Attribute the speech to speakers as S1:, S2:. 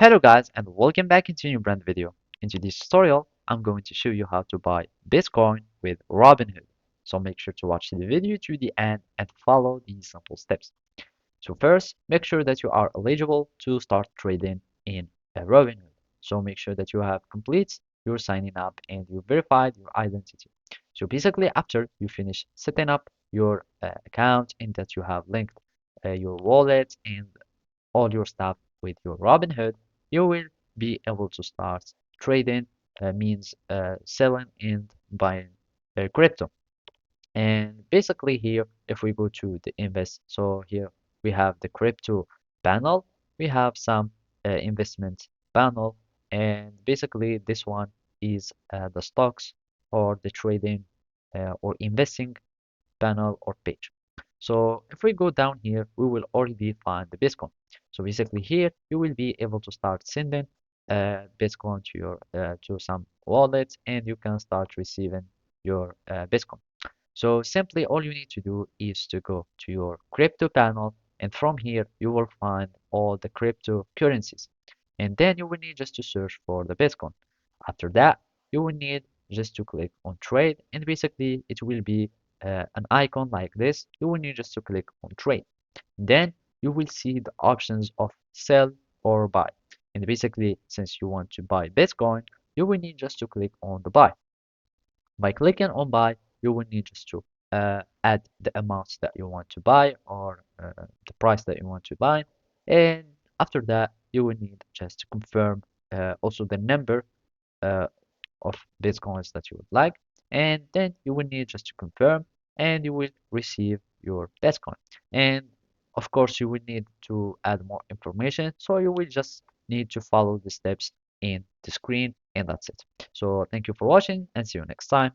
S1: Hello guys and welcome back into a new brand video. In today's tutorial, I'm going to show you how to buy Bitcoin with Robinhood. So make sure to watch the video to the end and follow these simple steps. So first, make sure that you are eligible to start trading in Robinhood. So make sure that you have complete your signing up and you verified your identity. So basically after you finish setting up your account and that you have linked your wallet and all your stuff with your Robinhood, you will be able to start trading, means selling and buying crypto. And basically here, if we go to the invest, so here we have the crypto panel, we have some investment panel, and basically this one is the stocks or the trading or investing panel or page. So if we go down here, we will already find the Bitcoin. So basically here, you will be able to start sending Bitcoin to your to some wallets, and you can start receiving your Bitcoin. So simply all you need to do is to go to your crypto panel, and from here you will find all the cryptocurrencies. And then you will need just to search for the Bitcoin. After that, you will need just to click on trade, and basically it will be an icon like this. You will need just to click on trade. Then you will see the options of sell or buy. And basically, since you want to buy Bitcoin, you will need just to click on the buy. By clicking on buy, you will need just to add the amounts that you want to buy or the price that you want to buy. And after that, you will need just to confirm also the number uh, of Bitcoins that you would like. And then you will need just to confirm and you will receive your Bitcoin. And of course, you will need to add more information. So you will just need to follow the steps in the screen and that's it. So thank you for watching and see you next time.